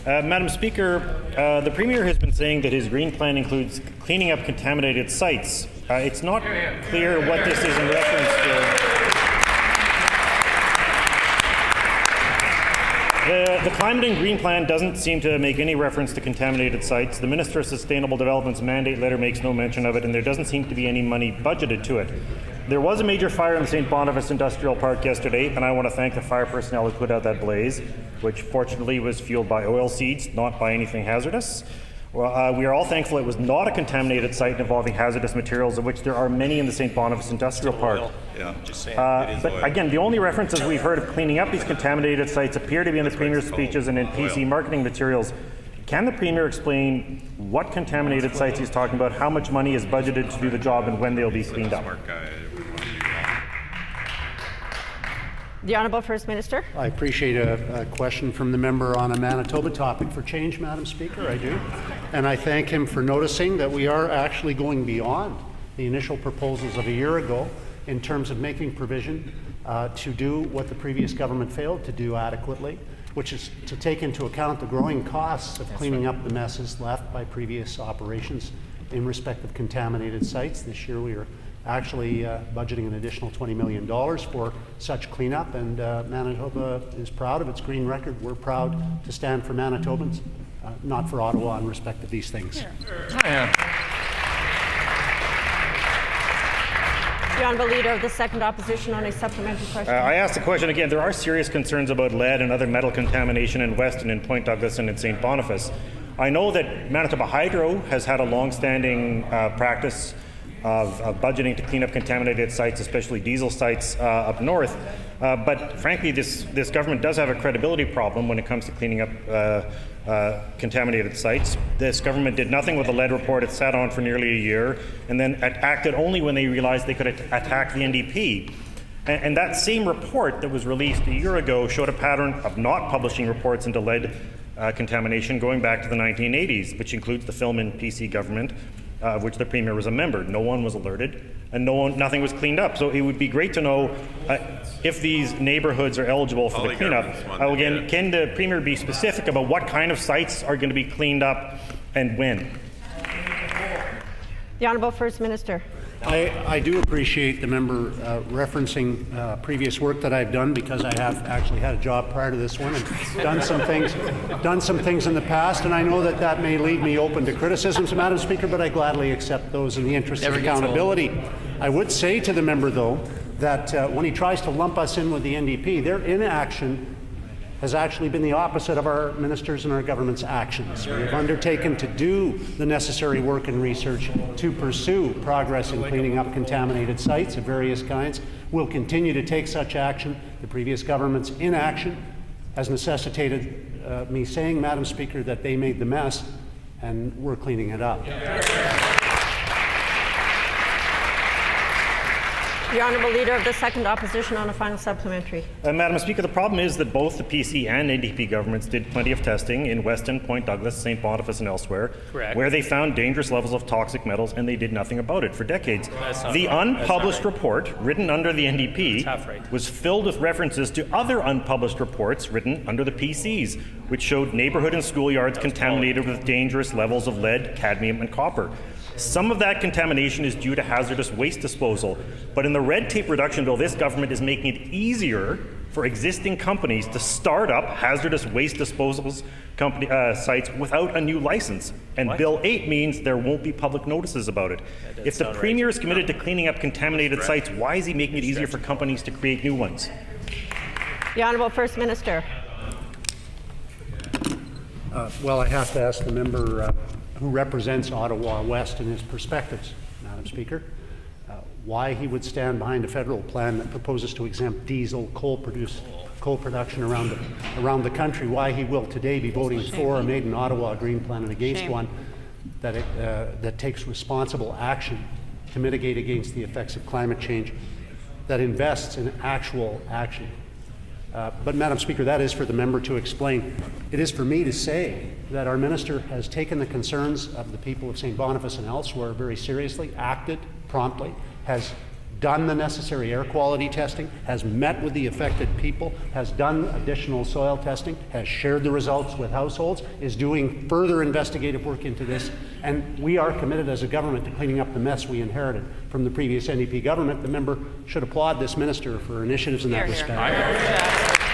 Madam Speaker, the Premier has been saying that his green plan includes cleaning up contaminated sites. It's not clear what this is in reference to. The Climate and Green Plan doesn't seem to make any reference to contaminated sites. The Minister of Sustainable Development's mandate letter makes no mention of it, and there doesn't seem to be any money budgeted to it. There was a major fire in the St. Boniface Industrial Park yesterday, and I want to thank the fire personnel who put out that blaze, which fortunately was fueled by oil seeds, not by anything hazardous. Well, we are all thankful it was not a contaminated site involving hazardous materials, of which there are many in the St. Boniface Industrial Park. Yeah, just saying. But again, the only references we've heard of cleaning up these contaminated sites appear to be in the Premier's speeches and in PC marketing materials. Can the Premier explain what contaminated sites he's talking about, how much money is budgeted to do the job, and when they'll be cleaned up? The Honourable First Minister. I appreciate a question from the member on a Manitoba topic for change, Madam Speaker, I do. And I thank him for noticing that we are actually going beyond the initial proposals of a year ago in terms of making provision to do what the previous government failed to do adequately, which is to take into account the growing costs of cleaning up the messes left by previous operations in respect of contaminated sites. This year we are actually budgeting an additional $20 million for such cleanup, and Manitoba is proud of its green record. We're proud to stand for Manitobans, not for Ottawa in respect of these things. The Honourable Leader of the Second Opposition on a supplementary question. I asked the question again. There are serious concerns about lead and other metal contamination in Weston, in Point Douglas, and in St. Boniface. I know that Manitoba Hydro has had a long-standing practice of budgeting to clean up contaminated sites, especially diesel sites up north. But frankly, this government does have a credibility problem when it comes to cleaning up contaminated sites. This government did nothing with the lead report. It sat on for nearly a year, and then acted only when they realized they could attack the NDP. And that same report that was released a year ago showed a pattern of not publishing reports into lead contamination going back to the 1980s, which includes the Philman PC government, of which the Premier was a member. No one was alerted, and nothing was cleaned up. So it would be great to know if these neighbourhoods are eligible for the cleanup. Again, can the Premier be specific about what kind of sites are going to be cleaned up and when? The Honourable First Minister. I do appreciate the member referencing previous work that I've done, because I have actually had a job prior to this one and done some things in the past, and I know that that may leave me open to criticisms, Madam Speaker, but I gladly accept those in the interest of accountability. I would say to the member, though, that when he tries to lump us in with the NDP, their inaction has actually been the opposite of our ministers and our government's actions. We have undertaken to do the necessary work and research to pursue progress in cleaning up contaminated sites of various kinds. We'll continue to take such action. The previous government's inaction has necessitated me saying, Madam Speaker, that they made the mess, and we're cleaning it up. The Honourable Leader of the Second Opposition on a final supplementary. Madam Speaker, the problem is that both the PC and NDP governments did plenty of testing in Weston, Point Douglas, St. Boniface, and elsewhere, where they found dangerous levels of toxic metals, and they did nothing about it for decades. The unpublished report, written under the NDP, was filled with references to other unpublished reports written under the PCs, which showed neighbourhood and schoolyards contaminated with dangerous levels of lead, cadmium, and copper. Some of that contamination is due to hazardous waste disposal, but in the red tape reduction bill, this government is making it easier for existing companies to start up hazardous waste disposals sites without a new license. And Bill 8 means there won't be public notices about it. If the Premier is committed to cleaning up contaminated sites, why is he making it easier for companies to create new ones? The Honourable First Minister. Well, I have to ask the member who represents Ottawa West in his perspectives, Madam Speaker, why he would stand behind a federal plan that proposes to exempt diesel coal production around the country, why he will today be voting for a Made in Ottawa Green Plan and against one that takes responsible action to mitigate against the effects of climate change, that invests in actual action. But, Madam Speaker, that is for the member to explain. It is for me to say that our minister has taken the concerns of the people of St. Boniface and elsewhere very seriously, acted promptly, has done the necessary air quality testing, has met with the affected people, has done additional soil testing, has shared the results with households, is doing further investigative work into this, and we are committed as a government to cleaning up the mess we inherited from the previous NDP government. The member should applaud this minister for initiatives in that respect.